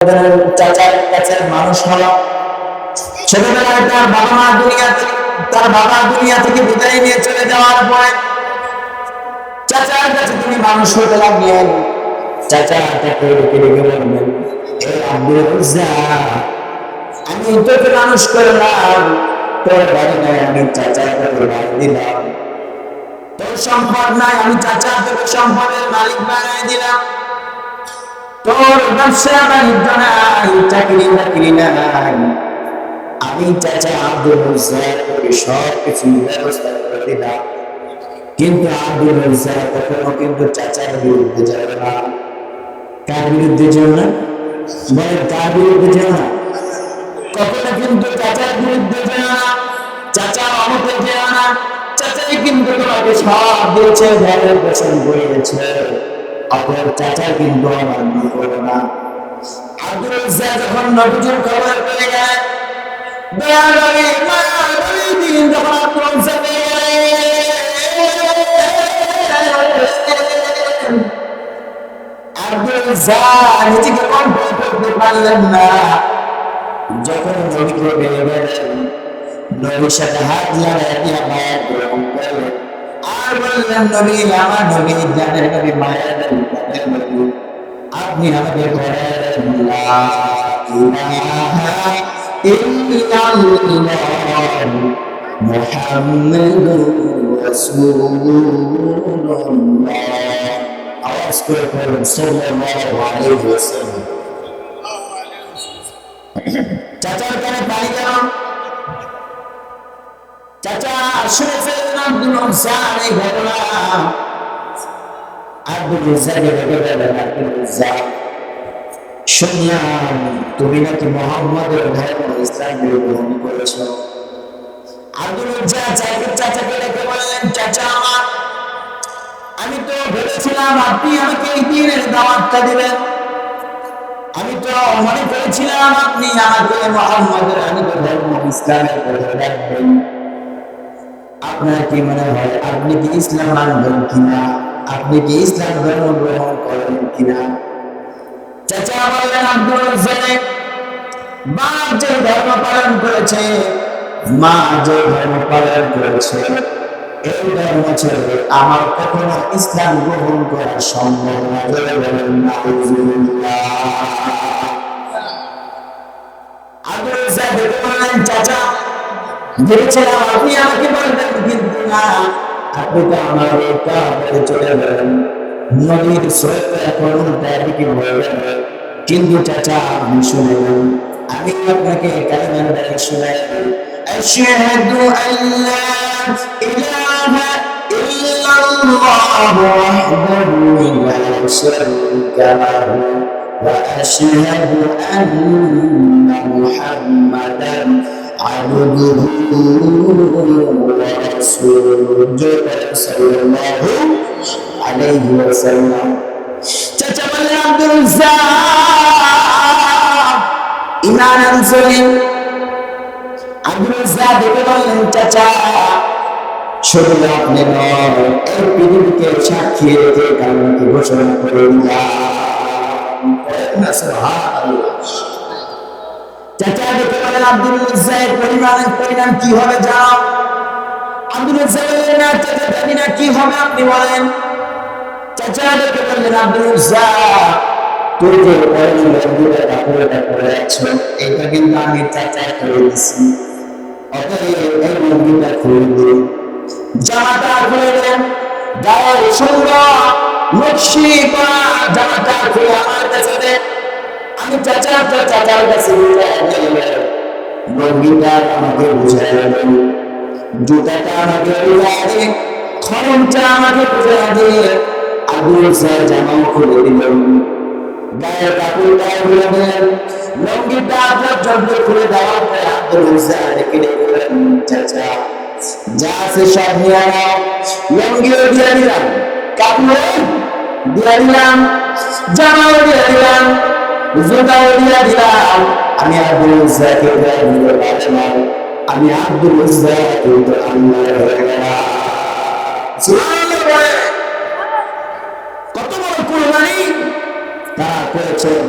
চাচার কাছে মানুষ হলো। ছোটবেলায় তার বাবা দুনিয়া থেকে বিদায় নিয়ে চলে যাওয়ার পরে চাচার কাছে তিনি মানুষ হতে লাগলেন। চাচা তাকে ডেকে ডেকে বললেন, এ আব্দুল উজ্জা, আমি তোকে মানুষ করলাম, তোর বাড়ি নাই, আমি চাচা তোকে বাড়ি দিলাম। তোর সম্পদ নাই, আমি চাচা তোকে সম্পদের মালিক বানিয়ে দিলাম। তোর ব্যবসা বাণিজ্য নাই, চাকরি বাকরি নাই, আমি চাচা আব্দুল উজ্জা তোকে সব কিছু ব্যবস্থা করে দিলাম। কিন্তু আব্দুল উজ্জা কখনো কিন্তু চাচার বিরুদ্ধে যাবে না। কার বিরুদ্ধে যাবে না? বলে কার বিরুদ্ধে যাবে না? কখনো কিন্তু চাচার বিরুদ্ধে যাবে না, চাচার অমতে যাবে না। চাচাই কিন্তু তোমাকে সব দিয়েছে, ঘরের পেছন করিয়েছে, অপর চাচা কিন্তু অমান্য করো না। আব্দুল উজ্জা যখন নবীজির খবর পেয়ে গেলেন, দয়া লাগে মায়া লাগে, দিন যখন আব্দুল উজ্জা পেয়ে গেলেন, আব্দুল উজ্জা নিজেকে কন্ট্রোল করতে পারলেন না। যখন নবীকে পেয়ে গেলেন, নবীর সাথে হাত লাগাই দিয়ে মায়া গ্রহণ করলেন আর বললেন, নবী আমার নবী, জানেন নবী, মায়া নবী, জানেন নবী, আপনি আমাকে বলেন লা ইলাহা ইল্লাল্লাহ মুহাম্মাদুর রাসূলুল্লাহ। আওয়াজ করে বলুন সাল্লাল্লাহু আলাইহি ওয়াসাল্লাম। চাচার কানে পানি কেন? চাচা শুনে ফেললেন আব্দুল উজ্জার এই ঘটনা। আব্দুল উজ্জাকে ডেকে বললেন, আব্দুল উজ্জা, শুনলাম তুমি নাকি মুহাম্মাদের ধর্ম ইসলাম গ্রহণ করেছ। আব্দুল উজ্জা চাচাকে ডেকে বললেন, চাচা আমার, আমি তো ভেবেছিলাম আপনি আমাকে এই দিনের দাওয়াতটা দিবেন। আমি তো মনে করেছিলাম আপনি আমাকে মুহাম্মাদের ধর্ম ইসলামের কথা রাখবেন। আপনার কি মনে হয় আপনি কি ইসলাম মানবেন কিনা? আপনি কি ইসলাম ধর্ম গ্রহণ করবেন কিনা? চাচা বললেন, আব্দুল উজ্জা, বাপ যে ধর্ম পালন করেছে, মা যে ধর্ম পালন করেছে, এই ধর্ম ছেড়ে আমার কখনো ইসলাম গ্রহণ করা সম্ভব না। বলেন নাউজুবিল্লাহ। আব্দুল উজ্জা বললেন, চাচা ভেবেছিলাম আপনি আমাকে বলবেন, কিন্তু না, আপনি তো আমার এটা বলে চলে গেলেন। নবীর স্রোত এখন উল্টাদিকে হয়ে গেল। কিন্তু চাচা আপনি শুনেন, আমি আপনাকে কালেমার শোনাই, আশহাদু আল্লা ইলাহা ইল্লাল্লাহু ওয়াহদাহু লা শারীকা লাহু ওয়া আশহাদু আন্না মুহাম্মাদান আবদুহু ওয়া রাসূলুহু সাল্লাল্লাহু আলাইহি ওয়াসাল্লাম। চাচা বললেন, আব্দুল উজ্জা ঈমান আনছেন? আব্দুল উজ্জা দেখে বললেন, চাচা শুধু আপনি নয়, এই পৃথিবীকে সাক্ষী রেখে কালকে ঘোষণা করে দিলাম। চাচা দেখে বলেন, আব্দুল উজ্জা এর পরিণাম কি হবে জানো? আব্দুল উজ্জা বললেন, না চাচা জানি না, কি হবে আপনি বলেন। চাচা দেখে বললেন, আব্দুল উজ্জা তুই যে কাপড়টা পরে আছো, এটা কিন্তু আমি চাচা করে দিচ্ছি, অতএব এই লুঙ্গিটা খুলে দিন। জামাটা খুলে দেন, গায়ের সুন্দর নকশি করা জামাটা খুলে আমার কাছে দেন। আমি চাচার কাছে লুঙ্গিটা আমাকে বুঝাই দেন, জুতাটা আমাকে বুঝাই দেন, খরমটা আমাকে বুঝাই দেন। আব্দুল উজ্জা জামাও খুলে দিলেন, গায়ের কাপড়টা খুলে দেন, লুঙ্গিটা আপনার জন্য খুলে দেওয়ার পরে আব্দুল উজ্জা রেখে দিলেন, চাচা যা আছে সব নিয়ে নাও। লুঙ্গিও দিয়ে দিলাম, কাপড় দিয়ে দিলাম, জামাও দিয়ে দিলাম, জুতাও দিয়ে দিলাম। আমি আব্দুল উজ্জাকে দিতে পারলাম, আমি আব্দুল উজ্জা কিন্তু আল্লাহর হয়ে গেলাম। সুবহানাল্লাহ। কত বড় কুরবানি তারা করেছেন।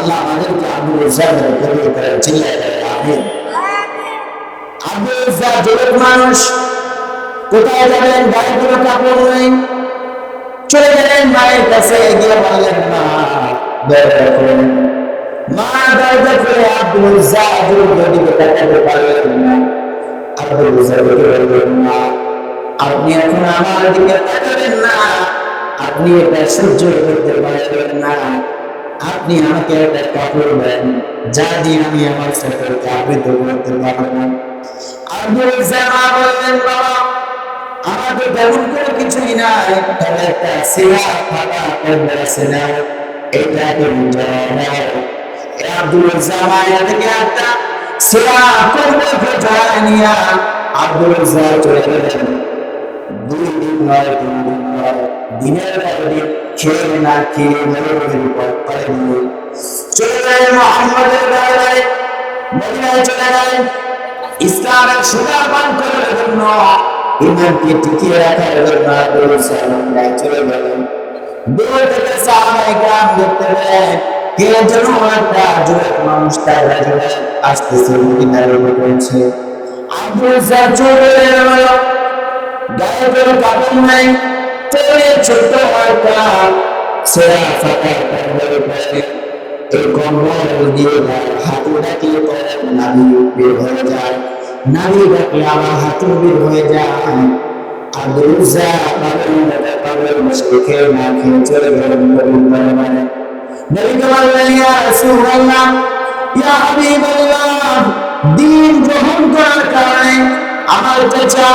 আল্লাহ আমাদেরকে আব্দুল উজ্জাকে কবুল করেন, চিল্লায় বলেন আমিন। আব্দুল উজ্জা যুবক মানুষ, কোথায় যাবেন? গায়ে কোনো কাপড় নেই, চলে গেলেন মায়ের কাছে, গিয়ে বললেন মা দরজা খুলেন। মা দরজা খুলে আব্দুল উজ্জা যুবকের দিকে তাকাতে পারলেন না। আব্দুল উজ্জা বললেন মা আপনি এখন আমার দিকে তাকাবেন না, আপনি এটা সহ্য করতে পারবেন না, আপনি আমাকে একটা কাপড় দেন যা দিয়ে আমি আমার সফরকে আবৃত করতে পারবো। আব্দুল উজ্জা বললেন বাবা আমার তো তেমন কোনো কিছুই নাই, তবে একটা সিরা ফাটা করবে সিরা এটা তুমি জানাও। আব্দুল উজ্জা মায়ের থেকে একটা সিরা করবে ফেটায় নিয়া আব্দুল উজ্জা চলে গেলেন। 2 দিন নয় 3 দিন নয়, দিনের পর দিন খেয়ে না খেয়ে মরুভূমির উপর পড়ে গেলে চলে গেলেন মুহাম্মদের দরবারে, মদিনায় চলে গেলেন ইসলামের সুধা পান করার জন্য, ইমানকে টিকিয়ে রাখার জন্য আব্দুল উজ্জা মদিনায় চলে গেলেন। দূর থেকে সাহাবায়ে কেরাম দেখতে পেলেন কে যেন একটা যুবক মানুষ তার রাজুলে আসতেছে, মদিনার উপরে। আব্দুল উজ্জা চলে গেল, গায়ে কোনো কাপড় নাই, চলে ছোট্ট একটা ছেঁড়া ফাটা কম্বল পরে, এই কম্বল দিয়ে হাঁটু ডাকলে পরে নাভি বের হয়ে যায়, নাভি ডাকলে আমার হাঁটু বের হয়ে যায়। আব্দুল উজ্জা পাগলের মতো খেয়ে না খেয়ে চলে গেলেন নবীর দরবারে। নবীকে বললেন ইয়া রাসূলুল্লাহ, ইয়া হাবিবাল্লাহ, দ্বীন গ্রহণ করার কারণে আমার চাচা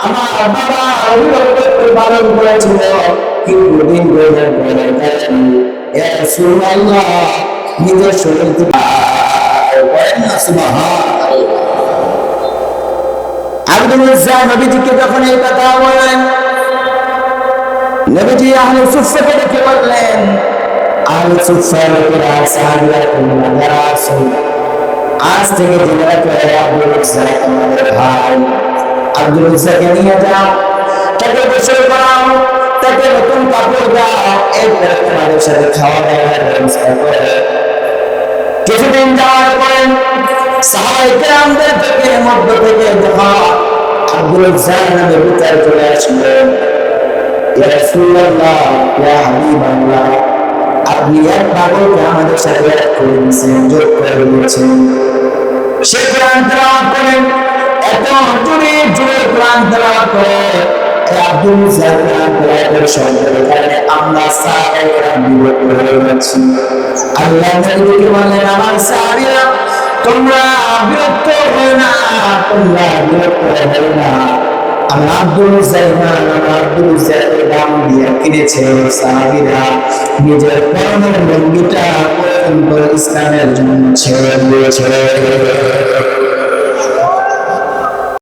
আমার বাবা অভিভাবকত্ব পালন করেছিল, কিন্তু দিন গ্রহণ করার কারণে ইয়া রাসূলুল্লাহ নিজের শরীর থেকে বলেন না সুবহানাল্লাহ। আব্দুল উজ্জা নবীজিকে যখন এই কথা বললেন, নবীজি আহলে সুফফাকে ডেকে বললেন আহলে সুফফার লোকেরা সাহাবীরা তোমরা যারা আছো আজ থেকে জেনে রাখো আব্দুল উজ্জা তোমাদের ভাই। আব্দুল উজ্জাকে নিয়ে যাও, তাকে গোসল করাও, তাকে নতুন কাপড় দাও, এরপরে তোমাদের সাথে খাওয়া দাওয়ার ব্যবস্থা করে। কিছুদিন যাওয়ার পরে সাহাবায়ে কেরামদের থেকে মধ্য থেকে যখন আব্দুল উজ্জা নামে বিচার চলে আসলো, ইয়া রাসূলুল্লাহ ইয়া হাবিবাল্লাহ, আপনি এক পাগলকে আমাদের সাথে এক করে দিয়েছেন, যোগ করে দিয়েছেন। সে কোরআন তেলাওয়াত করেন, এত জোরে জোরে কোরআন তেলাওয়াত করে আব্দুল উজ্জা কোরআন তেলাওয়াতের শব্দের কারণে আমরা সাহাবায়ে কেরাম বিরক্ত হয়ে গেছি। আল্লাহ নবীকে বললেন আমার সাহাবীরা তোমরা বিরক্ত হও না, তোমরা বিরক্ত হও না, আমি আব্দুল উজ্জার দাম দিয়ে কিনেছে সাহাবীরা নিজের পরনের লুঙ্গিটা পর্যন্ত ইসলামের জন্য ছেড়ে দিয়েছে।